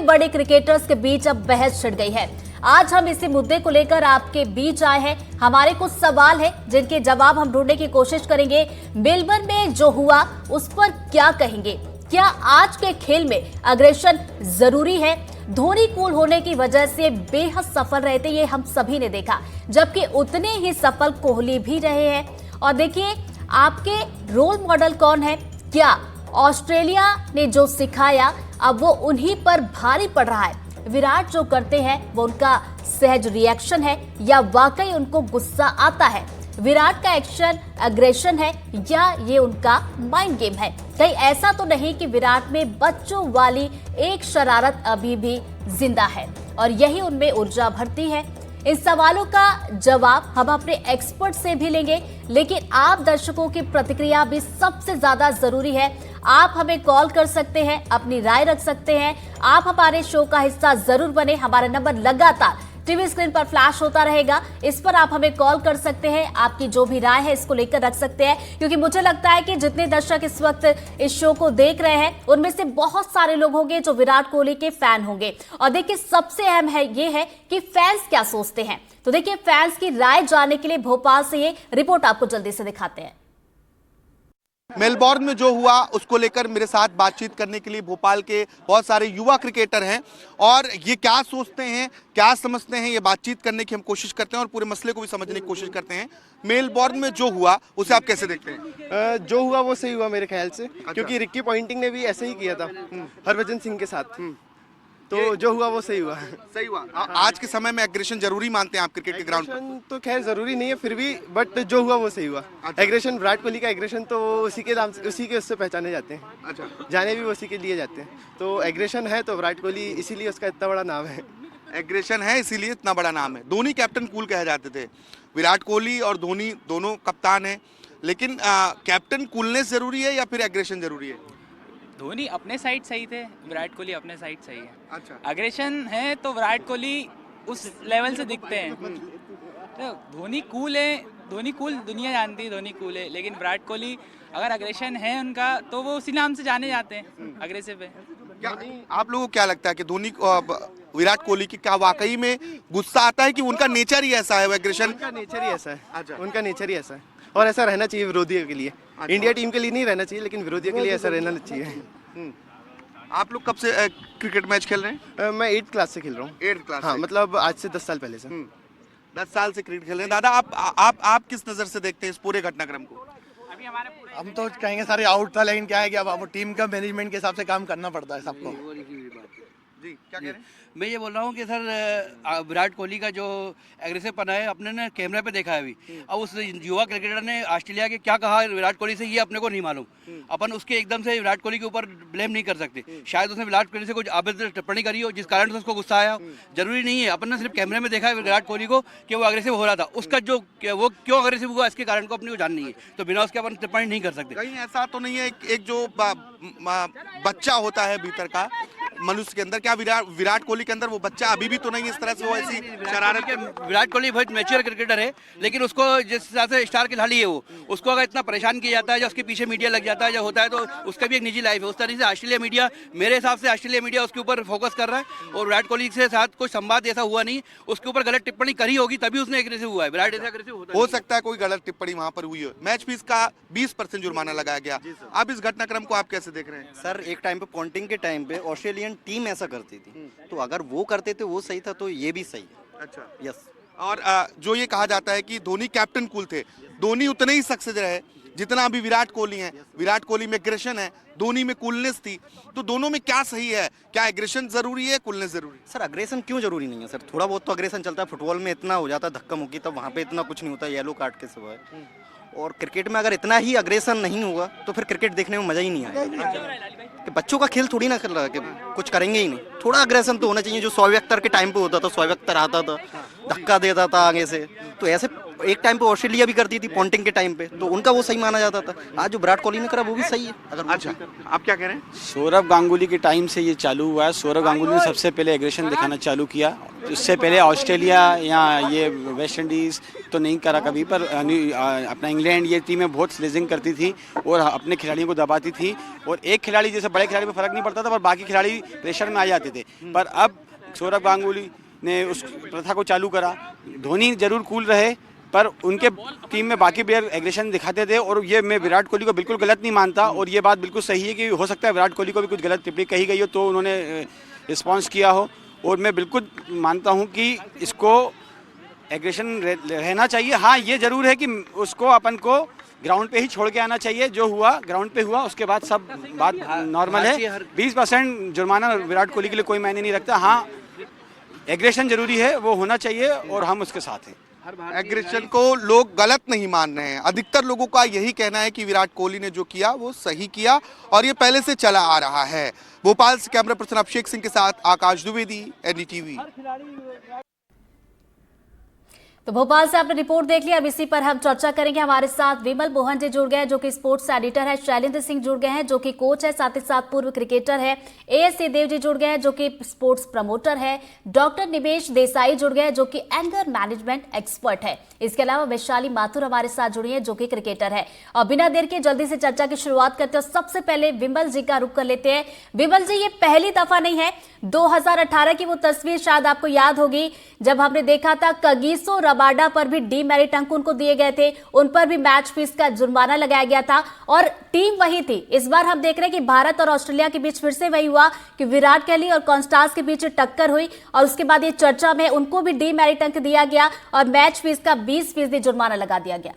बड़े बड़े क्रिकेटर्स के बीच अब बहस छिड़ गई है। आज हम इसी मुद्दे को लेकर आपके बीच आए हैं। हमारे कुछ सवाल हैं जिनके जवाब हम ढूंढने की कोशिश करेंगे। मेलबर्न में जो हुआ उस पर क्या कहेंगे? क्या आज के खेल में अग्रेशन जरूरी है? धोनी कूल होने की वजह से बेहद सफल रहे थे, ये हम सभी ने देखा, जबकि उतने ही सफल कोहली भी रहे हैं। और देखिए, आपके रोल मॉडल कौन है? क्या ऑस्ट्रेलिया ने जो सिखाया अब वो उन्हीं पर भारी पड़ रहा है? विराट जो करते हैं वो उनका सहज रिएक्शन है या वाकई उनको गुस्सा आता है? विराट का एक्शन अग्रेशन है या ये उनका माइंड गेम है? कहीं ऐसा तो नहीं कि विराट में बच्चों वाली एक शरारत अभी भी जिंदा है और यही उनमें ऊर्जा भरती है? इन सवालों का जवाब हम अपने एक्सपर्ट से भी लेंगे, लेकिन आप दर्शकों की प्रतिक्रिया भी सबसे ज्यादा जरूरी है। आप हमें कॉल कर सकते हैं, अपनी राय रख सकते हैं। आप हमारे शो का हिस्सा जरूर बने। हमारा नंबर लगातार टीवी स्क्रीन पर फ्लैश होता रहेगा, इस पर आप हमें कॉल कर सकते हैं। आपकी जो भी राय है इसको लेकर रख सकते हैं, क्योंकि मुझे लगता है कि जितने दर्शक इस वक्त इस शो को देख रहे हैं उनमें से बहुत सारे लोग होंगे जो विराट कोहली के फैन होंगे। और देखिए, सबसे अहम है ये है कि फैंस क्या सोचते हैं। तो देखिए, फैंस की राय जानने के लिए भोपाल से ये रिपोर्ट आपको जल्दी से दिखाते हैं। मेलबॉर्न में जो हुआ उसको लेकर मेरे साथ बातचीत करने के लिए भोपाल के बहुत सारे युवा क्रिकेटर हैं और ये क्या सोचते हैं, क्या समझते हैं, ये बातचीत करने की हम कोशिश करते हैं और पूरे मसले को भी समझने की कोशिश करते हैं। मेलबॉर्न में जो हुआ उसे आप कैसे देखते हैं? जो हुआ वो सही हुआ मेरे ख्याल से, क्योंकि रिक्की पॉइंटिंग ने भी ऐसे ही किया था हरभजन सिंह के साथ। तो जो हुआ वो सही हुआ। सही हुआ। आज के समय में एग्रेशन जरूरी मानते हैं आप क्रिकेट के ग्राउंड पर? तो खैर जरूरी नहीं है फिर भी, बट जो हुआ वो सही हुआ। एग्रेशन, विराट कोहली का एग्रेशन तो उसी के नाम से, उसी के उससे पहचाने जाते हैं। अच्छा। जाने भी उसी के लिए जाते हैं। तो एग्रेशन है तो विराट कोहली, इसीलिए उसका इतना बड़ा नाम है। एग्रेशन है इसीलिए इतना बड़ा नाम है। धोनी कैप्टन कूल कहे जाते थे। विराट कोहली और धोनी दोनों कप्तान हैं, लेकिन कैप्टन कूलनेस जरूरी है या फिर एग्रेशन जरूरी है? धोनी अपने साइड सही थे, विराट कोहली अपने साइड सही है। अच्छा। अग्रेशन है तो विराट कोहली उस लेवल से दिखते हैं। तो धोनी कूल है, धोनी कूल दुनिया जानती है, धोनी कूल है, लेकिन विराट कोहली अगर अग्रेशन है उनका तो वो उसी नाम से जाने जाते हैं, अग्रेसिव है। क्या आप लोगों को क्या लगता है कि धोनी विराट कोहली की क्या वाकई में गुस्सा आता है कि उनका नेचर ही ऐसा है, एग्रेशन? उनका नेचर ही ऐसा है। अच्छा। उनका नेचर ही ऐसा है और ऐसा रहना चाहिए विरोधियों के लिए। अच्छा। इंडिया टीम के लिए नहीं रहना चाहिए, लेकिन विरोधियों के लिए ऐसा रहना चाहिए। आप लोग कब से क्रिकेट मैच खेल रहे हैं? मैं 8th क्लास से खेल रहा हूँ। 8th class? हाँ, मतलब आज से 10 साल पहले से। 10 साल से क्रिकेट खेल रहे हैं। दादा, आप किस नजर से देखते हैं इस पूरे घटनाक्रम को? हम तो कहेंगे सारे आउट था, लेकिन क्या है कि अब टीम का मैनेजमेंट के हिसाब से काम करना पड़ता है सबको। जी, क्या कह रहे हैं? मैं ये बोल रहा हूँ कि सर विराट कोहली का जो एग्रेसिव पना है अपने ने कैमरे पे देखा है अभी। अब उस युवा क्रिकेटर ने ऑस्ट्रेलिया के क्या कहा विराट कोहली से, ये अपने को नहीं मालूम। अपन उसके एकदम से विराट कोहली के ऊपर ब्लेम नहीं कर सकते। शायद उसने विराट कोहली से कुछ अभद्र टिप्पणी करी हो जिस कारण से उसको गुस्सा आया। जरूरी नहीं है, अपन ने सिर्फ कैमरे में देखा है विराट कोहली को कि वो अग्रेसिव हो रहा था। उसका जो वो क्यों अग्रेसिव हुआ इसके कारण को अपने को जाननी है, तो बिना उसके अपन टिप्पणी नहीं कर सकते। कहीं ऐसा तो नहीं है एक जो बच्चा होता है भीतर का मनुष्य के अंदर, क्या विराट कोहली के अंदर वो बच्चा अभी भी तो नहीं इस तरह से वो ऐसी शरारत के? विराट कोहली बहुत मैच्योर क्रिकेटर है, लेकिन उसको जिस हिसाब से स्टार खिलाड़ी है वो, उसको अगर इतना परेशान किया जाता है, जो उसके पीछे मीडिया लग जाता है, जो होता है, तो उसका भी एक निजी लाइफ है। उस तरह से ऑस्ट्रेलिया मीडिया, मेरे हिसाब से ऑस्ट्रेलिया मीडिया उसके ऊपर फोकस कर रहा है और विराट कोहली के साथ कोई संवाद ऐसा हुआ नहीं। उसके ऊपर गलत टिप्पणी करी होगी तभी उसने एग्रेसिव हुआ है। विराट ऐसा एग्रेसिव होता हो सकता है कोई गलत टिप्पणी वहां पर हुई है। मैच फीस का 20% जुर्माना लगाया गया। अब इस घटनाक्रम को आप कैसे देख रहे हैं? सर, एक टाइम पे पॉन्टिंग के टाइम पे ऑस्ट्रेलियन टीम ऐसा करती थी, तो अगर वो करते थे वो सही था, तो ये भी सही है। अच्छा। यस। और जो ये कहा जाता है कि धोनी कैप्टन कूल थे, धोनी उतने ही सक्सेस रहे जितना अभी विराट कोहली है। विराट कोहली में एग्रेशन है, धोनी में कूलनेस थी, तो दोनों में क्या सही है? क्या एग्रेशन जरूरी है, कूलनेस जरूरी? सर, अग्रेशन क्यों जरूरी नहीं है सर? थोड़ा बहुत तो अग्रेशन चलता है। फुटबॉल में इतना हो जाता है धक्का मुक्की, तब वहाँ पे इतना कुछ नहीं होता येलो कार्ड के सिवाय। और क्रिकेट में अगर इतना ही अग्रेशन नहीं होगा तो फिर क्रिकेट देखने में मजा ही नहीं आएगा। कि बच्चों का खेल थोड़ी ना कर रहा है कि कुछ करेंगे ही नहीं। थोड़ा अग्रेशन तो होना चाहिए, जो शोएब अख्तर के टाइम पे होता था। शोएब अख्तर आता था, धक्का देता था आगे से, तो ऐसे एक टाइम पे ऑस्ट्रेलिया भी करती थी पॉन्टिंग के टाइम पे, तो उनका वो सही माना जाता था। आज जो विराट कोहली ने करा वो भी सही है। अगर अच्छा, आप क्या कह रहे हैं? सौरव गांगुली के टाइम से ये चालू हुआ है। सौरव गांगुली ने सबसे पहले एग्रेशन दिखाना चालू किया इससे पहले ऑस्ट्रेलिया या ये वेस्ट इंडीज़ तो नहीं करा कभी, पर अपना इंग्लैंड ये टीमें बहुत स्लेजिंग करती थी और अपने खिलाड़ियों को दबाती थी, और एक खिलाड़ी जैसे बड़े खिलाड़ी में फ़र्क नहीं पड़ता था, पर बाकी खिलाड़ी प्रेशर में आ जाते थे। पर अब सौरव गांगुली ने उस प्रथा को चालू करा। धोनी जरूर कूल रहे, पर उनके टीम में बाकी प्लेयर एग्रेशन दिखाते थे, और ये मैं विराट कोहली को बिल्कुल गलत नहीं मानता, और ये बात बिल्कुल सही है कि हो सकता है विराट कोहली को भी कुछ गलत टिप्पणी कही गई हो तो उन्होंने रिस्पॉन्स किया हो, और मैं बिल्कुल मानता हूं कि इसको एग्रेशन रहना चाहिए। हाँ, ये ज़रूर है कि उसको अपन को ग्राउंड पे ही छोड़ के आना चाहिए। जो हुआ ग्राउंड पे हुआ, उसके बाद सब बात नॉर्मल है। 20% जुर्माना विराट कोहली के लिए कोई मायने नहीं रखता। हाँ, एग्रेशन जरूरी है, वो होना चाहिए, और हम उसके साथ हैं। एग्रेशन को लोग गलत नहीं मान रहे हैं। अधिकतर लोगों का यही कहना है कि विराट कोहली ने जो किया वो सही किया, और ये पहले से चला आ रहा है। भोपाल से कैमरा पर्सन अभिषेक सिंह के साथ आकाश द्विवेदी, एनडीटीवी। तो भोपाल से आपने रिपोर्ट देख लिया। अब इसी पर हम चर्चा करेंगे। हमारे साथ विमल मोहन जी जुड़ गए हैं, जो कि स्पोर्ट्स एडिटर है। शैलेंद्र सिंह जुड़ गए हैं, जो कि कोच है, साथ ही साथ पूर्व क्रिकेटर है। एएस सिंहदेव जी जुड़ गए हैं, जो कि स्पोर्ट्स प्रमोटर है। डॉक्टर निमेश देसाई जुड़ गए हैं, जो कि एंगर मैनेजमेंट एक्सपर्ट है। इसके अलावा वैशाली माथुर हमारे साथ जुड़ी है, जो कि क्रिकेटर है। और बिना देर के जल्दी से चर्चा की शुरुआत करते हैं। सबसे पहले विमल जी का रुख कर लेते हैं। विमल जी, ये पहली दफा नहीं है, 2018 की वो तस्वीर शायद आपको याद होगी, जब हमने देखा था कगिसो रबाडा पर भी डीमेरिट अंक उनको दिए गए थे, उन पर भी मैच फीस का जुर्माना लगाया गया था, और टीम वही थी। इस बार हम देख रहे हैं कि भारत और ऑस्ट्रेलिया के बीच फिर से वही हुआ कि विराट कोहली और कॉन्स्टास के बीच टक्कर हुई, और उसके बाद ये चर्चा में उनको भी डीमेरिट अंक दिया गया और मैच फीस का 20% जुर्माना लगा दिया गया।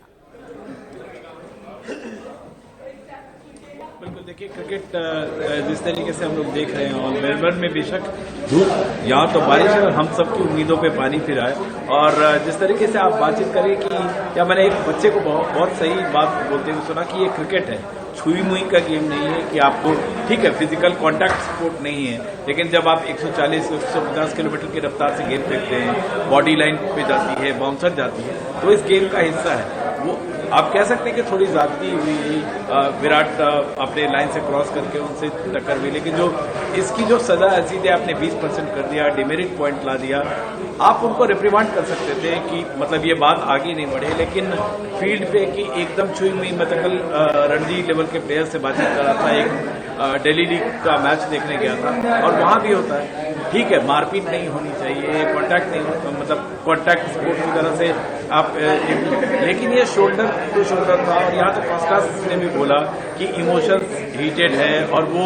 बिल्कुल, देखिए क्रिकेट जिस तरीके से हम लोग देख रहे हैं, और मेलबर्न में बेशक धूप, यहाँ तो बारिश है, और हम सबकी उम्मीदों पे पानी फिरा है। और जिस तरीके से आप बातचीत करें कि, या मैंने एक बच्चे को बहुत सही बात बोलते हुए सुना कि ये क्रिकेट है, छुई मुई का गेम नहीं है कि आपको, ठीक है फिजिकल कांटेक्ट स्पोर्ट नहीं है, लेकिन जब आप 140-150 किलोमीटर की रफ्तार से गेंद फेंकते हैं, बॉडी लाइन पे जाती है, बाउंसर जाती है, तो इस गेम का हिस्सा है वो। आप कह सकते हैं कि थोड़ी ज्यादती हुई, विराट अपने लाइन से क्रॉस करके उनसे टक्कर हुई, लेकिन जो इसकी जो सजा है सीधे आपने 20% कर दिया, डिमेरिट पॉइंट ला दिया। आप उनको रिप्रीमांड कर सकते थे कि मतलब ये बात आगे नहीं बढ़े, लेकिन फील्ड पे कि एकदम छुई हुई। मैं कल रणजी लेवल के प्लेयर से बातचीत कर रहा था, एक दिल्ली लीग का मैच देखने गया था, और वहां भी होता है, ठीक है मारपीट नहीं होनी चाहिए, कांटेक्ट नहीं, मतलब कांटेक्ट स्पोर्ट की तरह से आप, लेकिन ये शोल्डर टू शोल्डर था। और यहाँ तो कॉस्टास ने भी बोला कि इमोशंस हीटेड है, और वो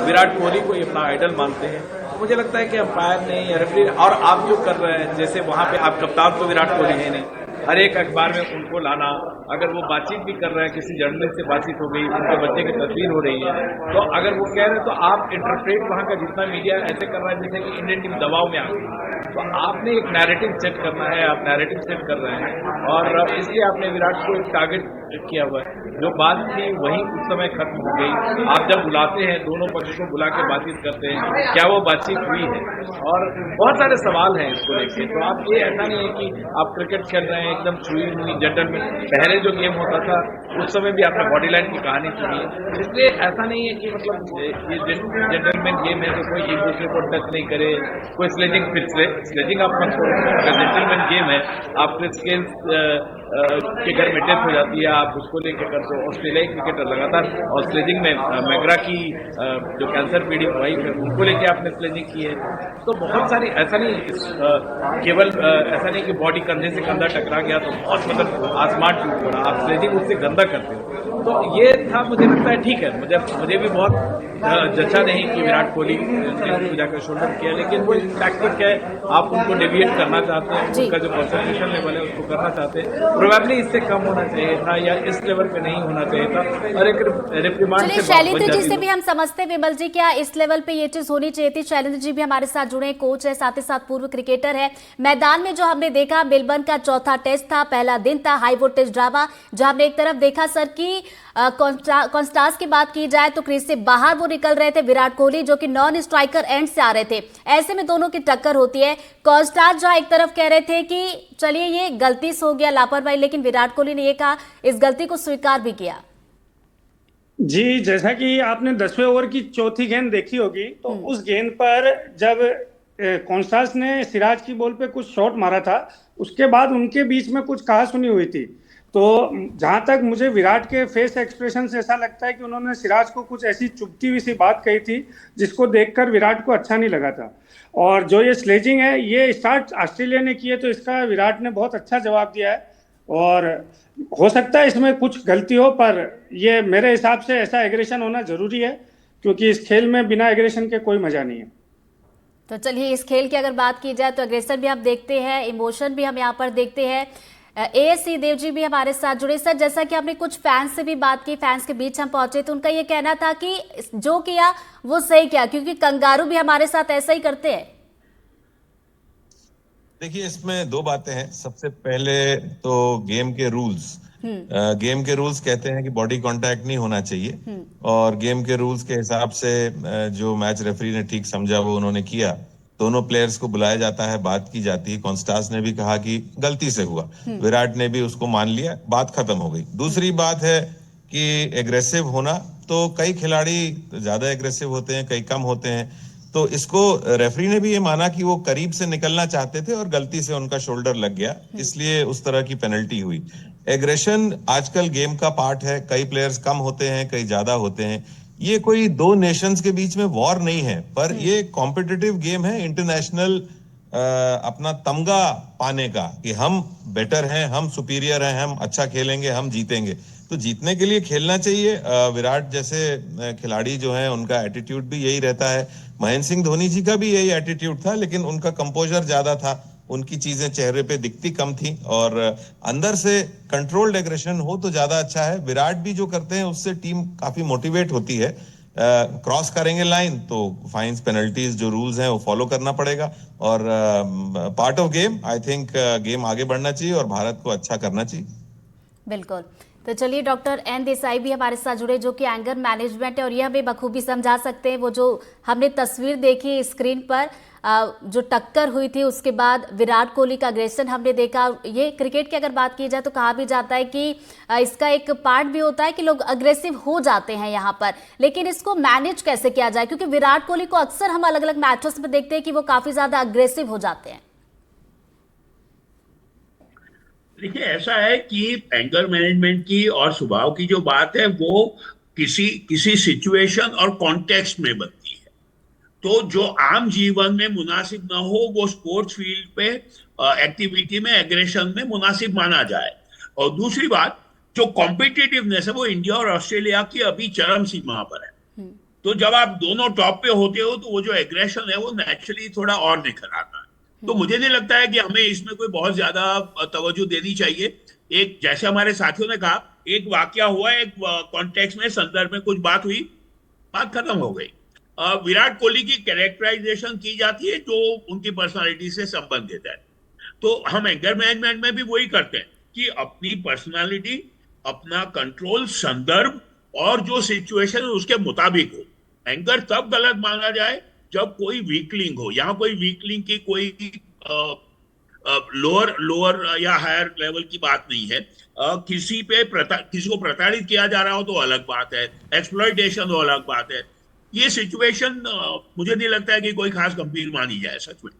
विराट कोहली को अपना आइडल मानते हैं। मुझे लगता है कि अंपायर ने या रेफरी, और आप जो कर रहे हैं, जैसे वहां पे आप कप्तान तो विराट कोहली है नहीं, हर एक अखबार में उनको लाना, अगर वो बातचीत भी कर रहे हैं, किसी जर्नलिस्ट से बातचीत हो गई, उनके बच्चे की तस्वीर हो रही है, तो अगर वो कह रहे हैं तो आप इंटरप्रेट वहां का जितना मीडिया ऐसे कर रहा है जैसे कि इंडियन टीम दबाव में आ गई, तो आपने एक नैरेटिव सेट करना है, आप नैरेटिव सेट कर रहे हैं, और इसलिए आपने विराट को एक टारगेट किया हुआ है। जो बात थी वही उस समय खत्म हो गई। आप जब बुलाते हैं, दोनों पक्ष को बुला के बातचीत करते हैं, क्या वो बातचीत हुई है? और बहुत सारे सवाल हैं इसको लेकर। तो आप ये ऐसा नहीं है कि आप क्रिकेट खेल रहे हैं एकदम छुई हुई जेंटलमैन, पहले जो गेम होता था उस समय भी आपने बॉडी लाइन की कहानी सुनी है, इसलिए ऐसा नहीं है कि मतलब ये जेंटलमैन गेम है तो कोई एक दूसरे को टच नहीं करे, कोई स्लेजिंग, फिर स्लेजिंग आप मत करो। अगर जेंटलमैन गेम है, आपके स्किल्स के घर में डेथ हो जाती है, आप उसको लेकर करते हो। ऑस्ट्रेलियाई क्रिकेटर लगातार, और स्लेजिंग में मैगरा की जो कैंसर पीड़ित भाई है उनको लेके आपने स्लेजिंग की है। तो बहुत सारी, ऐसा नहीं केवल ऐसा नहीं कि बॉडी कंधे से कंधा टकरा गया तो बहुत मतलब आसमान टूट पड़ा, आप स्लेजिंग उससे गंदा करते हो। तो ये था, मुझे लगता है ठीक है, मुझे भी बहुत जचा नहीं कि विराट कोहली ने जाकर शोल्डर किया, लेकिन वो टैक्टिक है, आप उनको डेविएट करना चाहते हैं, उनका जो कंसंट्रेशन लेवल है उसको करना चाहते हैं। प्रोबेबली इससे कम होना चाहिए था, या इस लेवल पे नहीं होना चाहिए था, और एक रिप्रीमांड से शैलेंद्र जी से भी हम समझते हैं, विमल जी क्या इस लेवल पे ये चीज होनी चाहिए थी? शैलेंद्र जी भी हमारे साथ जुड़े, कोच है, साथ ही साथ पूर्व क्रिकेटर है। मैदान में जो हमने देखा, मेलबर्न का चौथा टेस्ट था, पहला दिन था, हाई वोल्टेज ड्रामा, जहां हमने एक तरफ देखा सर की कॉन्स्टास की बात की जाए तो क्रीज से बाहर वो निकल रहे थे विराट कोहली, जो कि नॉन स्ट्राइकर एंड से आ रहे थे, ऐसे में दोनों की टक्कर होती है। कॉन्स्टास जहां एक तरफ कह रहे थे कि चलिए ये गलती से हो गया, लापरवाही, लेकिन विराट कोहली ने ये कहा, इस गलती को स्वीकार भी किया। जी, जैसा कि आपने 10वें ओवर की चौथी गेंद देखी होगी, तो उस गेंद पर जब कॉन्स्टास ने सिराज की बॉल पे कुछ शॉट मारा था, उसके बाद उनके बीच में कुछ कहा सुनी हुई थी। तो जहां तक मुझे विराट के फेस एक्सप्रेशन से ऐसा लगता है कि उन्होंने सिराज को कुछ ऐसी चुभती हुई सी बात कही थी जिसको देखकर विराट को अच्छा नहीं लगा था। और जो ये स्लेजिंग है, ये स्टार्ट ऑस्ट्रेलिया ने किए, तो इसका विराट ने बहुत अच्छा जवाब दिया है। और हो सकता है इसमें कुछ गलती हो, पर ये मेरे हिसाब से ऐसा एग्रेशन होना जरूरी है, क्योंकि इस खेल में बिना एग्रेशन के कोई मजा नहीं है। तो चलिए, इस खेल की अगर बात की जाए तो अग्रेसर भी हम देखते हैं, इमोशन भी हम यहाँ पर देखते हैं। एएससी देव जी भी हमारे साथ जुड़े। सर, जैसा कि आपने कुछ फैंस से भी बात की, फैंस के बीच हम पहुंचे, तो उनका ये कहना था कि जो किया वो सही किया, क्योंकि कंगारू भी हमारे साथ ऐसा ही करते हैं। देखिए, इसमें दो बातें हैं। सबसे पहले तो गेम के रूल्स कहते हैं कि बॉडी कांटेक्ट नहीं होना चाहिए, और गेम के रूल्स के हिसाब से जो मैच रेफरी ने ठीक समझा वो उन्होंने किया। दोनों प्लेयर्स को बुलाया जाता है, बात की जाती है। कॉन्स्टास ने भी कहा कि गलती से हुआ, विराट ने भी उसको मान लिया, बात खत्म हो गई। दूसरी बात है कि एग्रेसिव होना, तो कई खिलाड़ी ज्यादा एग्रेसिव होते हैं, कई कम होते हैं। तो इसको रेफरी ने भी ये माना कि वो करीब से निकलना चाहते थे और गलती से उनका शोल्डर लग गया, इसलिए उस तरह की पेनल्टी हुई। एग्रेशन आजकल गेम का पार्ट है, कई प्लेयर्स कम होते हैं, कई ज्यादा होते हैं। ये कोई दो नेशंस के बीच में वॉर नहीं है, पर ये कॉम्पिटिटिव गेम है, इंटरनेशनल अपना तमगा पाने का, कि हम बेटर हैं, हम सुपीरियर हैं, हम अच्छा खेलेंगे, हम जीतेंगे। तो जीतने के लिए खेलना चाहिए। विराट जैसे खिलाड़ी जो हैं, उनका एटीट्यूड भी यही रहता है। महेंद्र सिंह धोनी जी का भी यही एटीट्यूड था, लेकिन उनका कंपोजर ज्यादा था, उनकी चीजें चेहरे पे दिखती कम थी, और अंदर से कंट्रोल्ड एग्रेशन हो तो ज्यादा अच्छा है। विराट भी जो करते हैं उससे टीम काफी मोटिवेट होती है। क्रॉस करेंगे लाइन तो फाइन्स, पेनल्टीज, जो रूल्स हैं वो फॉलो करना पड़ेगा, और part of game. I think game आगे बढ़ना चाहिए और भारत को अच्छा करना चाहिए। बिल्कुल। तो चलिए, डॉक्टर एन देसाई भी हमारे साथ जुड़े, जो कि एंगर मैनेजमेंट है, और यह हमें बखूबी समझा सकते हैं। वो जो हमने तस्वीर देखी स्क्रीन पर, जो टक्कर हुई थी, उसके बाद विराट कोहली का अग्रेशन हमने देखा। ये क्रिकेट की अगर बात की जाए तो कहा भी जाता है कि इसका एक पार्ट भी होता है कि लोग अग्रेसिव हो जाते हैं यहाँ पर, लेकिन इसको मैनेज कैसे किया जाए, क्योंकि विराट कोहली को अक्सर हम अलग अलग मैचेस में देखते हैं कि वो काफी ज्यादा अग्रेसिव हो जाते हैं। देखिए, ऐसा है कि एंगर मैनेजमेंट की और स्वभाव की जो बात है वो किसी सिचुएशन और कॉन्टेक्स्ट में बनती है। तो जो आम जीवन में मुनासिब ना हो, वो स्पोर्ट्स फील्ड पे एक्टिविटी में, एग्रेशन में मुनासिब माना जाए। और दूसरी बात, जो कॉम्पिटिटिवनेस है वो इंडिया और ऑस्ट्रेलिया की अभी चरम सीमा पर है। तो जब आप दोनों टॉप पे होते हो तो वो जो एग्रेशन है वो नेचुरली थोड़ा और निखर आता है। तो मुझे नहीं लगता है कि हमें इसमें कोई बहुत ज्यादा तवज्जो देनी चाहिए। एक, जैसे हमारे साथियों ने कहा, एक वाकया हुआ, एक कॉन्टेक्स्ट में, संदर्भ में कुछ बात हुई, बात खत्म हो गई। विराट कोहली की कैरेक्टराइजेशन की जाती है जो उनकी पर्सनालिटी से संबंधित है। तो हम एंगर मैनेजमेंट में भी वही करते हैं कि अपनी पर्सनालिटी, अपना कंट्रोल, संदर्भ और जो सिचुएशन है उसके मुताबिक हो। एंगर तब गलत माना जाए जब कोई वीकलिंग हो। यहाँ कोई वीकलिंग की कोई लोअर या हायर लेवल की बात नहीं है। किसी को प्रताड़ित किया जा रहा हो तो अलग बात है, एक्सप्लॉयटेशन हो अलग बात है। ये सिचुएशन मुझे नहीं लगता है कि कोई खास गंभीर मानी जाए सच में।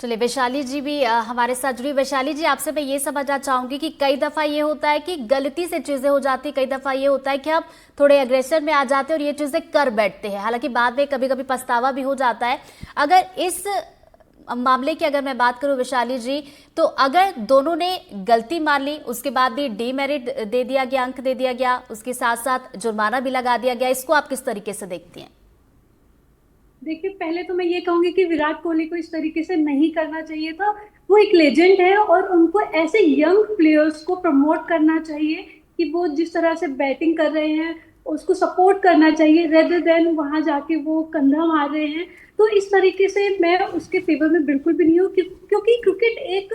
चलिए, वैशाली जी भी हमारे साथ जुड़ी। वैशाली जी, आपसे मैं ये समझना चाहूंगी कि कई दफा ये होता है कि गलती से चीजें हो जाती, कई दफा ये होता है कि आप थोड़े एग्रेशन में आ जाते हैं और ये चीजें कर बैठते हैं, हालांकि बाद में कभी कभी पछतावा भी हो जाता है। अगर इस मामले की अगर मैं बात करूं वैशाली जी, तो अगर दोनों ने गलती मान ली, उसके बाद भी डीमेरिट दे दिया गया, अंक दे दिया गया, उसके साथ साथ जुर्माना भी लगा दिया गया, इसको आप किस तरीके से देखती हैं? देखिए, पहले तो मैं ये कहूंगी कि विराट कोहली को इस तरीके से नहीं करना चाहिए था। वो एक लेजेंड है और उनको ऐसे यंग प्लेयर्स को प्रमोट करना चाहिए कि वो जिस तरह से बैटिंग कर रहे हैं उसको सपोर्ट करना चाहिए, रेदर देन वहां जाके वो कंधा मार रहे हैं। तो इस तरीके से मैं उसके फेवर में बिल्कुल भी नहीं हूँ, क्योंकि क्रिकेट एक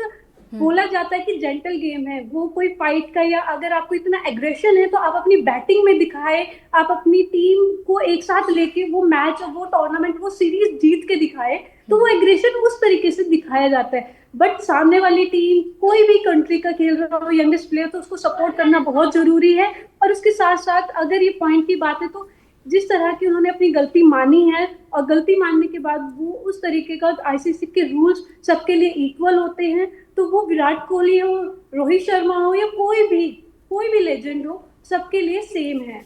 बोला जाता है कि जेंटल गेम है, वो कोई फाइट का, या अगर आपको इतना एग्रेशन है तो आप अपनी बैटिंग में दिखाए, आप अपनी टीम को एक साथ लेके वो मैच, वो टूर्नामेंट, वो सीरीज जीत के दिखाए, तो वो एग्रेशन उस तरीके से दिखाया जाता है। बट सामने वाली टीम, कोई भी कंट्री का खेल रहा हो, यंगेस्ट प्लेयर, तो उसको सपोर्ट करना बहुत जरूरी है। और उसके साथ साथ अगर ये पॉइंट की बात है तो जिस तरह की उन्होंने अपनी गलती मानी है और गलती मानने के बाद वो उस तरीके का आईसीसी के रूल्स सबके लिए इक्वल होते हैं, तो वो विराट कोहली हो, रोहित शर्मा हो या कोई भी लेजेंड हो, सबके लिए सेम है।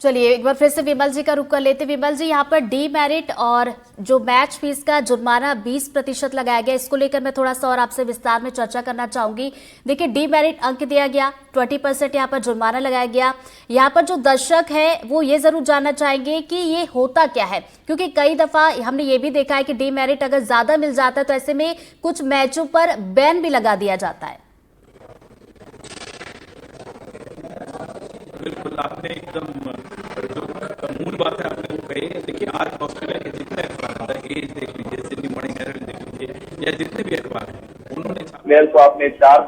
चलिए एक बार फिर से विमल जी का रुख कर लेते। विमल जी, यहाँ पर डीमेरिट और जो मैच फीस का जुर्माना 20% लगाया गया, इसको लेकर मैं थोड़ा सा और आपसे विस्तार में चर्चा करना चाहूंगी। देखिए, डीमेरिट अंक दिया गया, 20% यहाँ पर जुर्माना लगाया गया। यहाँ पर जो दर्शक है वो ये जरूर जानना चाहेंगे कि ये होता क्या है, क्योंकि कई दफा हमने ये भी देखा है कि डीमेरिट अगर ज्यादा मिल जाता है तो ऐसे में कुछ मैचों पर बैन भी लगा दिया जाता है। बिल्कुल, आपने एकदम जो मूल बात है आपने वो कही है। देखिए, आज ऑस्ट्रेलिया के जितने अखबार, एज देख लीजिए, सिडनी मॉर्निंग हेराल्ड देख लीजिए, या जितने भी अखबार हैं, उन्होंने प्लेयर को आपने 4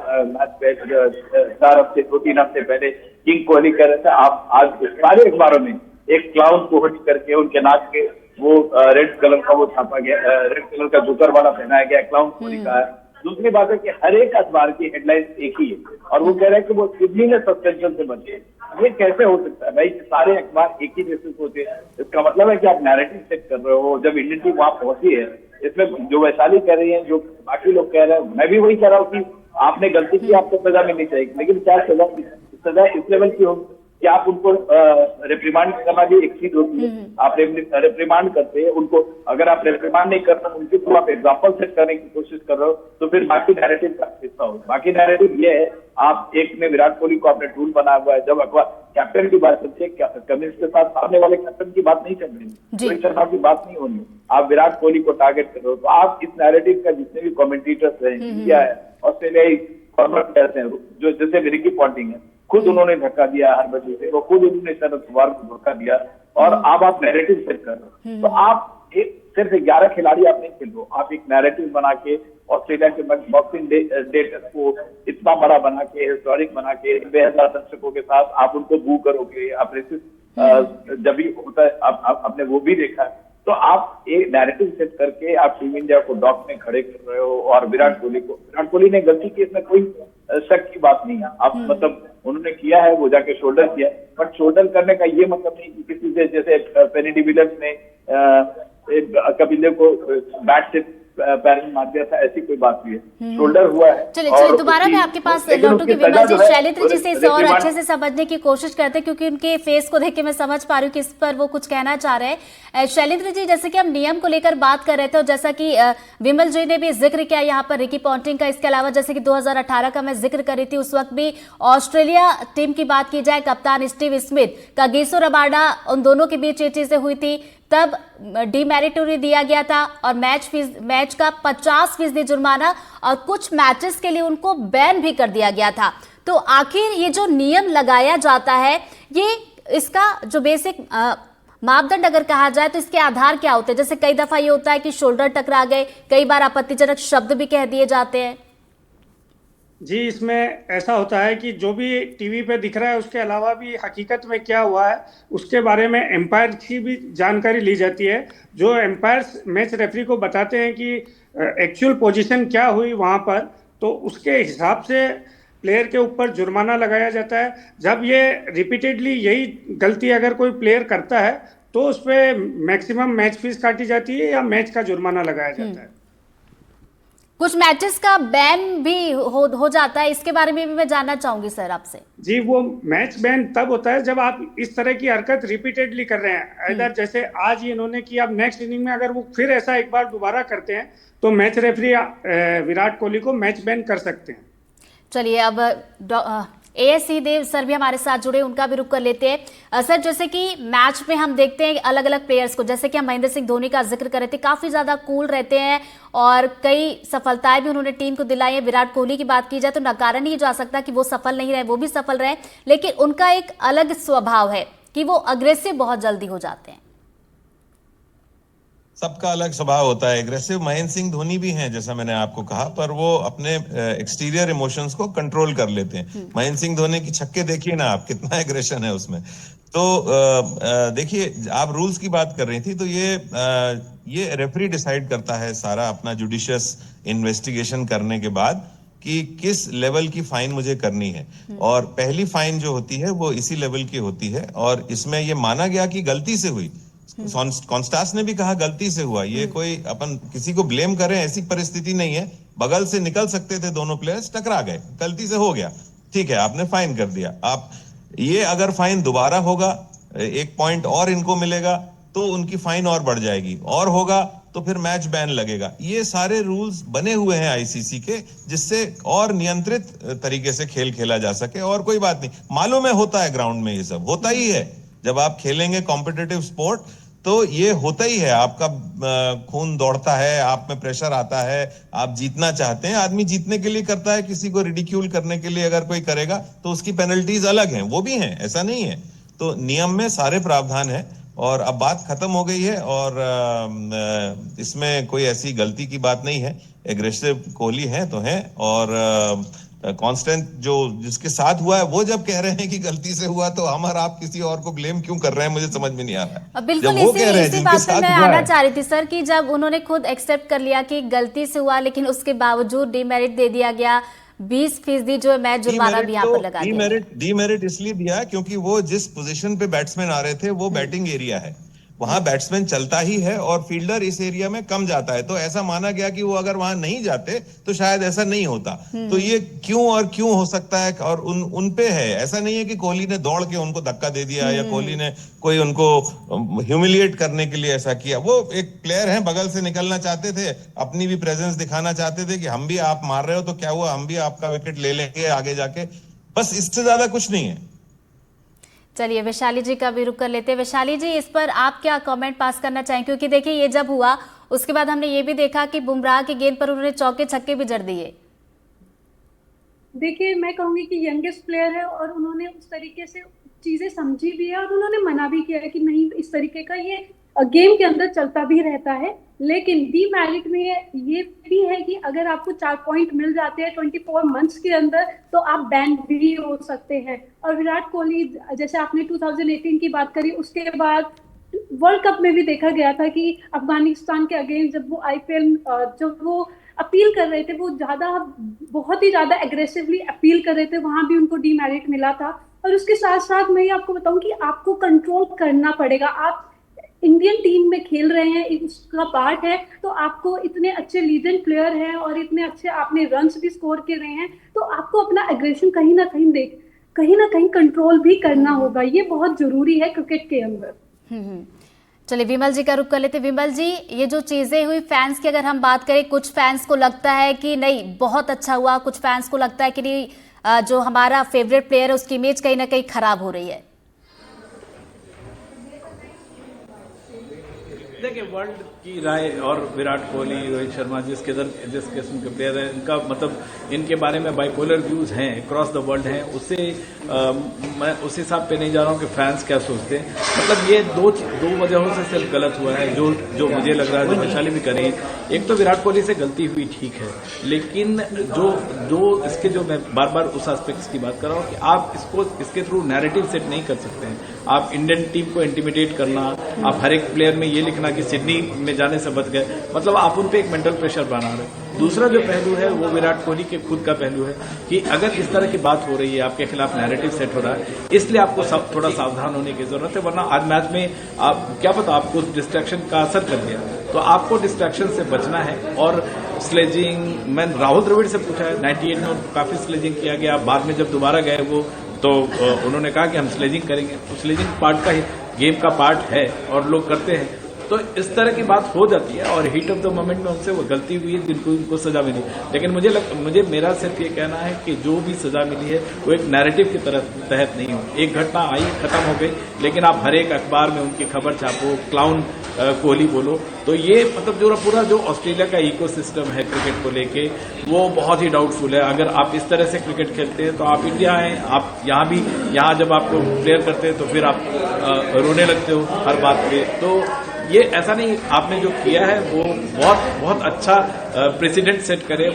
हफ्ते 2-3 हफ्ते पहले किंग कोहली कर रहे थे, आप आज सारे अखबारों में एक क्लाउन कोहली करके उनके नाक के वो रेड कलर का वो छापा गया, रेड कलर का जोकर वाला पहनाया गया, क्लाउन कोहली का है। दूसरी बात है कि हर एक अखबार की हेडलाइन एक ही है और वो कह रहे हैं कि वो सिडनी में सस्पेंशन से बचे। ये कैसे हो सकता है भाई? सारे अखबार एक ही जैसे सोचे। इसका मतलब है कि आप नैरेटिव सेट कर रहे हो। जब इंडियन टीम वहां पहुंची है, इसमें जो वैशाली कह रही है, जो बाकी लोग कह रहे हैं, मैं भी वही कह रहा हूँ कि आपने गलती की, आपको सजा मिलनी चाहिए, लेकिन क्या सजा इस लेवल की होगी कि आप उनको रिप्रीमांड करना भी एक चीज होती है। आप रिप्रीमांड करते हैं उनको, अगर आप रिप्रीमांड नहीं कर रहे उनके तो आप एग्जाम्पल सेट करने की कोशिश कर रहे हो, तो फिर बाकी नैरेटिव का हिस्सा हो। बाकी नैरेटिव ये है, आप एक में विराट कोहली को आपने टूल बना हुआ है। जब अखबार कैप्टन की बात करते हैं, कमिंस के साथ सामने वाले कैप्टन की बात नहीं चल रही, रोहित शर्मा की बात नहीं होनी, आप विराट कोहली को टारगेट कर रहे हो। तो आप इस नैरेटिव का जितने भी कमेंटेटर्स हैं, इंडिया है, ऑस्ट्रेलियाई फॉर्मर प्लेयर्स हैं, जो जैसे रिकी पॉन्टिंग है, खुद उन्होंने धक्का दिया हरभजन सिंह को, खुद उन्होंने शरद पवार को धक्का दिया, और अब आप नैरेटिव सेट कर रहे हो। तो आप सिर्फ 11 खिलाड़ी आप नहीं खेल रहे हो, आप एक नैरेटिव बना के ऑस्ट्रेलिया के बॉक्सिंग डे को इतना बड़ा बना के, हिस्टोरिक बना के, 90,000 दर्शकों के साथ आप उनको बू करोगे। आप रेसिस्ट जब भी होता है, आपने वो भी देखा है। तो आप एक नैरेटिव सेट करके आप टीम इंडिया को डॉक में खड़े कर रहे हो, और विराट कोहली ने गलती की, इसमें कोई शक की बात नहीं है। आप मतलब उन्होंने किया है, वो जाके शोल्डर किया, बट शोल्डर करने का ये मतलब नहीं कि किसी से, जैसे पेनी डिविलियर्स ने कपिल देव को बैट से पैर में मार दिया था, ऐसी कोई बात नहीं है। शोल्डर हुआ है। चलिए दोबारा मैं आपके पास लौटूंगी विमल जी। शैलेंद्र जी से इसे और अच्छे से समझने की कोशिश करते हैं, क्योंकि उनके फेस को देख के मैं समझ पा रही हूँ कि इस पर वो कुछ कहना चाह रहे हैं। शैलेंद्र जी, जैसे कि हम नियम को लेकर बात कर रहे थे, और जैसा कि विमल जी ने भी जिक्र किया यहाँ पर रिकी पॉन्टिंग का, इसके अलावा जैसे कि 2018 का मैं जिक्र कर रही थी, उस वक्त भी ऑस्ट्रेलिया टीम की बात की जाए, कप्तान स्टीव स्मिथ, कागिसो रबाडा, उन दोनों के बीच ये चीजें हुई थी, तब डीमेरिटरी दिया गया था, और मैच का 50% जुर्माना, और कुछ मैचेस के लिए उनको बैन भी कर दिया गया था। तो आखिर ये जो नियम लगाया जाता है, ये इसका जो बेसिक मापदंड अगर कहा जाए तो इसके आधार क्या होते हैं? जैसे कई दफा ये होता है कि शोल्डर टकरा गए, कई बार आपत्तिजनक शब्द भी कह दिए जाते हैं। जी, इसमें ऐसा होता है कि जो भी टीवी पे दिख रहा है उसके अलावा भी हकीकत में क्या हुआ है उसके बारे में एम्पायर की भी जानकारी ली जाती है। जो एम्पायर्स मैच रेफरी को बताते हैं कि एक्चुअल पोजीशन क्या हुई वहां पर, तो उसके हिसाब से प्लेयर के ऊपर जुर्माना लगाया जाता है। जब ये रिपीटेडली यही गलती अगर कोई प्लेयर करता है तो उस पर मैक्सिमम मैच फीस काटी जाती है या मैच का जुर्माना लगाया जाता है। कुछ मैचेस का बैन भी हो जाता है, इसके बारे में भी मैं जानना चाहूंगी सर आपसे। जी, वो मैच बैन तब होता है जब आप इस तरह की हरकत रिपीटेडली कर रहे हैं। इधर जैसे आज ही इन्होंने किया, अब नेक्स्ट इनिंग में अगर वो फिर ऐसा एक बार दोबारा करते हैं तो मैच रेफरी विराट कोहली को मैच बैन कर सकते हैं। चलिए, अब AS सिंहदेव सर भी हमारे साथ जुड़े, उनका भी रुख कर लेते हैं। सर, जैसे कि मैच में हम देखते हैं अलग अलग प्लेयर्स को, जैसे कि हम महेंद्र सिंह धोनी का जिक्र कर रहे थे, काफी ज्यादा कूल रहते हैं और कई सफलताएं भी उन्होंने टीम को दिलाई है। विराट कोहली की बात की जाए तो नकारा नहीं जा सकता कि वो सफल नहीं रहे, वो भी सफल रहे, लेकिन उनका एक अलग स्वभाव है कि वो अग्रेसिव बहुत जल्दी हो जाते हैं। सबका अलग स्वभाव होता है। एग्रेसिव महेंद्र सिंह धोनी भी हैं, जैसा मैंने आपको कहा, पर वो अपने एक्सटीरियर इमोशंस को कंट्रोल कर लेते हैं। महेंद्र सिंह धोनी की छक्के देखिए ना आप, कितना एग्रेशन है उसमें। तो देखिए, आप रूल्स की बात कर रही थी, तो ये रेफरी डिसाइड करता है सारा अपना जुडिशियस इन्वेस्टिगेशन करने के बाद कि किस लेवल की फाइन मुझे करनी है, और पहली फाइन जो होती है वो इसी लेवल की होती है, और इसमें ये माना गया कि गलती से हुई। कॉन्स्टास ने भी कहा गलती से हुआ, ये कोई अपन किसी को ब्लेम करें ऐसी परिस्थिति नहीं है। बगल से निकल सकते थे दोनों प्लेयर्स, टकरा गए, गलती से हो गया, ठीक है, आपने फाइन कर दिया। आप ये अगर फाइन दोबारा होगा, 1 पॉइंट और इनको मिलेगा तो उनकी फाइन और बढ़ जाएगी, और होगा तो फिर मैच बैन लगेगा। ये सारे रूल्स बने हुए हैं आईसीसी के, जिससे और नियंत्रित तरीके से खेल खेला जा सके। और कोई बात नहीं, मालूम है होता है ग्राउंड में, ये सब होता ही है। जब आप खेलेंगे कॉम्पिटिटिव स्पोर्ट तो ये होता ही है, आपका खून दौड़ता है, आप में प्रेशर आता है, आप जीतना चाहते हैं, आदमी जीतने के लिए करता है। किसी को रिडिक्यूल करने के लिए अगर कोई करेगा तो उसकी पेनल्टीज अलग हैं, वो भी हैं, ऐसा नहीं है। तो नियम में सारे प्रावधान है और अब बात खत्म हो गई है, और इसमें कोई ऐसी गलती की बात नहीं है। एग्रेसिव कोहली हैं तो हैं, और कांस्टेंट जो जिसके साथ हुआ है वो जब कह रहे हैं कि गलती से हुआ, तो हम और आप किसी और को ब्लेम क्यों कर रहे हैं, मुझे समझ में नहीं आ रहा है। बिल्कुल, इसी बात पे मैं आना चाह रही थी सर, कि जब उन्होंने खुद एक्सेप्ट कर लिया कि गलती से हुआ, लेकिन उसके बावजूद डीमेरिट दे दिया गया, 20% जो मैच जुर्माना भी यहाँ पर लगा दिया। डीमेरिट इसलिए दिया क्योंकि वो जिस पोजीशन पे बैट्समैन आ रहे थे वो बैटिंग एरिया है, वहां बैट्समैन चलता ही है और फील्डर इस एरिया में कम जाता है। तो ऐसा माना गया कि वो अगर वहां नहीं जाते तो शायद ऐसा नहीं होता। तो ये क्यों हो सकता है, और उन पे है। ऐसा नहीं है कि कोहली ने दौड़ के उनको धक्का दे दिया या कोहली ने कोई उनको ह्यूमिलिएट करने के लिए ऐसा किया। वो एक प्लेयर है, बगल से निकलना चाहते थे, अपनी भी प्रेजेंस दिखाना चाहते थे कि हम भी, आप मार रहे हो तो क्या हुआ, हम भी आपका विकेट ले लेंगे आगे जाके, बस इससे ज्यादा कुछ नहीं है। चलिए वैशाली जी का भी रुख कर लेते हैं। वैशाली जी, इस पर आप क्या कमेंट पास करना चाहें, क्योंकि देखिए ये जब हुआ उसके बाद हमने ये भी देखा कि बुमराह के गेंद पर उन्होंने चौके छक्के भी जड़ दिए। देखिए, मैं कहूंगी कि यंगेस्ट प्लेयर है और उन्होंने उस तरीके से चीजें समझी भी है और उन्होंने मना भी किया है कि नहीं, इस तरीके का ये गेम के अंदर चलता भी रहता है। लेकिन डीमेरिट में ये भी है कि अगर आपको 4 पॉइंट मिल जाते हैं 24 मंथ्स के अंदर, तो आप बैन भी हो सकते हैं। और विराट कोहली, जैसे आपने 2018 की बात करी, उसके बाद वर्ल्ड कप में भी देखा गया था कि अफगानिस्तान के अगेंस्ट जब वो IPL जब वो अपील कर रहे थे, वो बहुत ही ज्यादा एग्रेसिवली अपील कर रहे थे, वहां भी उनको डीमेरिट मिला था। और उसके साथ साथ मैं ये आपको बताऊं कि आपको कंट्रोल करना पड़ेगा। आप इंडियन टीम में खेल रहे हैं, उसका पार्ट है, तो आपको इतने अच्छे लीजेंड प्लेयर हैं और इतने अच्छे आपने रन्स भी स्कोर कर रहे हैं, तो आपको अपना एग्रेशन कहीं ना कहीं कंट्रोल भी करना होगा। ये बहुत जरूरी है क्रिकेट के अंदर। चलिए विमल जी का रुख कर लेते। विमल जी, ये जो चीजें हुई फैंस की अगर हम बात करें, कुछ फैंस को लगता है कि नहीं बहुत अच्छा हुआ, कुछ फैंस को लगता है कि नहीं, जो हमारा फेवरेट प्लेयर है उसकी इमेज कहीं ना कहीं खराब हो रही है। देखिए, वर्ल्ड की राय और विराट कोहली, रोहित शर्मा जिस किस्म के प्लेयर हैं, इनका मतलब इनके बारे में बाइपोलर व्यूज हैं, क्रॉस द वर्ल्ड हैं। उससे मैं उस हिसाब पे नहीं जा रहा हूँ कि फैंस क्या सोचते हैं। मतलब ये दो वजहों से सिर्फ गलत हुआ है, जो मुझे लग रहा है, जो वैशाली भी करें। एक तो विराट कोहली से गलती हुई, ठीक है, लेकिन जो मैं बार बार उस एस्पेक्ट्स की बात कर रहा हूँ कि आप इसके थ्रू नैरेटिव सेट नहीं कर सकते हैं। आप इंडियन टीम को इंटिमिडेट करना, आप हर एक प्लेयर में ये लिखना कि सिडनी में जाने से बच गए, मतलब आप उन पे एक मेंटल प्रेशर बना रहे हैं। दूसरा जो पहलू है वो विराट कोहली के खुद का पहलू है कि अगर इस तरह की बात हो रही है, आपके खिलाफ नैरेटिव सेट हो रहा है, इसलिए आपको थोड़ा सावधान होने की जरूरत है। वरना आज मैच में आप क्या पता आपको डिस्ट्रैक्शन का असर कर दिया, तो आपको डिस्ट्रैक्शन से बचना है। और स्लेजिंग, मैंने राहुल द्रविड़ से पूछा है, 98 में काफी स्लेजिंग किया गया, बाद में जब दोबारा गए वो तो उन्होंने कहा कि हम स्लेजिंग करेंगे। तो स्लेजिंग पार्ट का ही गेम का पार्ट है और लोग करते हैं, तो इस तरह की बात हो जाती है। और हीट ऑफ द मोमेंट में उनसे वो गलती हुई है जिनको उनको सजा मिली। लेकिन मेरा सिर्फ ये कहना है कि जो भी सजा मिली है वो एक नैरेटिव की तहत नहीं हो। एक घटना आई, खत्म हो गई, लेकिन आप हर एक अखबार में उनकी खबर छापो, क्लाउन कोहली बोलो, तो ये मतलब पूरा जो ऑस्ट्रेलिया का इकोसिस्टम है क्रिकेट को लेके, वो बहुत ही डाउटफुल है। अगर आप इस तरह से क्रिकेट खेलते हैं तो आप इंडिया हैं, आप यहाँ जब आपको प्लेयर करते हैं तो फिर आप रोने लगते हो हर बात पे। तो ये ऐसा नहीं, आपने जो किया है वो बहुत अच्छा प्रेसिडेंट सेट करे,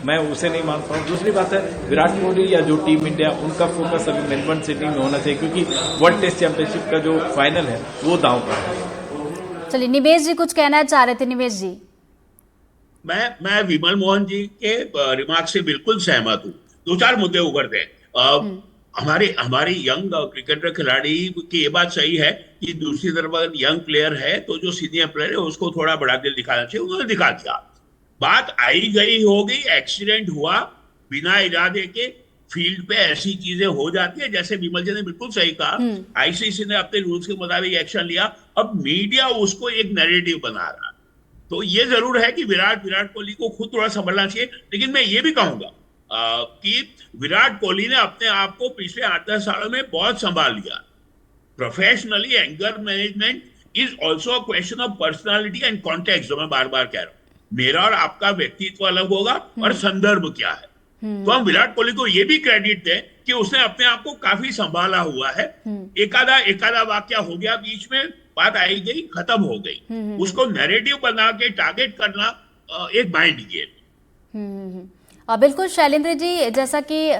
मैं उसे नहीं मानता हूँ। दूसरी बात है, विराट कोहली या जो टीम इंडिया, उनका फोकस अभी मेलबर्न सिटी में होना चाहिए, क्योंकि वर्ल्ड टेस्ट चैंपियनशिप का जो फाइनल है वो दांव पर है। चलिए निमेश जी कुछ कहना चाह रहे थे। निमेश जी, मैं विमल मोहन जी के रिमार्क से बिल्कुल सहमत हूँ। 2-4 मुद्दे उभरते हैं। हमारे यंग क्रिकेटर खिलाड़ी की ये बात सही है कि दूसरी तरफ अगर यंग प्लेयर है तो जो सीनियर प्लेयर है उसको थोड़ा बड़ा दिल दिखाना चाहिए, उन्होंने दिखा दिया। बात आई गई हो गई, एक्सीडेंट हुआ, बिना इरादे के फील्ड पे ऐसी चीजें हो जाती है। जैसे विमल जी ने बिल्कुल सही कहा, आईसीसी ने अपने रूल्स के मुताबिक एक्शन लिया, अब मीडिया उसको एक नैरेटिव बना रहा है। तो ये जरूर है कि विराट कोहली को खुद थोड़ा संभलना चाहिए। लेकिन मैं ये भी कहूंगा कि विराट कोहली ने अपने आप को पिछले 8-10 सालों में बहुत संभाल लिया। Professionally anger management is also a question of personality and context, जो मैं बार बार कह रहा हूं। मेरा और आपका व्यक्तित्व अलग होगा और संदर्भ क्या है। तो हम विराट कोहली को ये भी क्रेडिट दें कि उसने अपने आप को काफी संभाला हुआ है। एकादा वाक्य हो गया बीच में, बात आई गई, खत्म हो गई। उसको नैरेटिव बना के टारगेट करना एक माइंड गेम। बिल्कुल शैलेंद्र जी, जैसा कि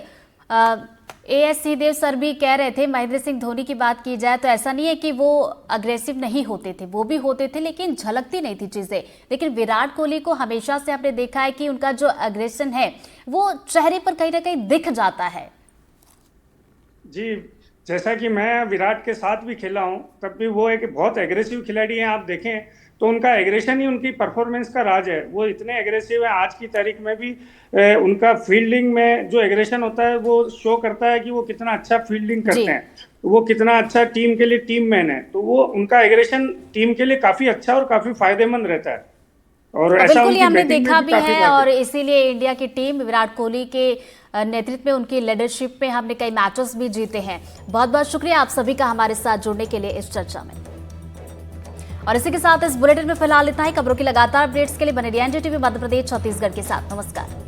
AS सिंहदेव सर भी कह रहे थे, महेंद्र सिंह धोनी की बात की जाए तो ऐसा नहीं है कि वो अग्रेसिव नहीं होते थे, वो भी होते थे, लेकिन झलकती नहीं थी चीजें। लेकिन विराट कोहली को हमेशा से आपने देखा है कि उनका जो अग्रेशन है वो चेहरे पर कहीं ना कहीं दिख जाता है। जी, जैसा कि मैं विराट के साथ भी खेला हूं, तब भी वो एक बहुत एग्रेसिव खिलाड़ी हैं। आप देखें तो उनका एग्रेशन ही उनकी परफॉर्मेंस का राज है। वो इतने एग्रेसिव है, आज की तारीख में भी उनका फील्डिंग में जो एग्रेशन होता है वो शो करता है कि वो कितना अच्छा फील्डिंग करते हैं, वो कितना अच्छा टीम के लिए टीम मैन है। तो वो उनका एग्रेशन टीम के लिए काफी अच्छा और काफी फायदेमंद रहता है। और ऐसा बिल्कुल हमने देखा भी है, और इसीलिए इंडिया की टीम विराट कोहली के नेतृत्व में, उनकी लीडरशिप में हमने कई मैचेस भी जीते हैं। बहुत बहुत शुक्रिया आप सभी का हमारे साथ जुड़ने के लिए इस चर्चा में। और इसी के साथ इस बुलेटिन में फिलहाल इतना ही। खबरों की लगातार अपडेट्स के लिए बने रहिए NDTV मध्य प्रदेश छत्तीसगढ़ के साथ। नमस्कार।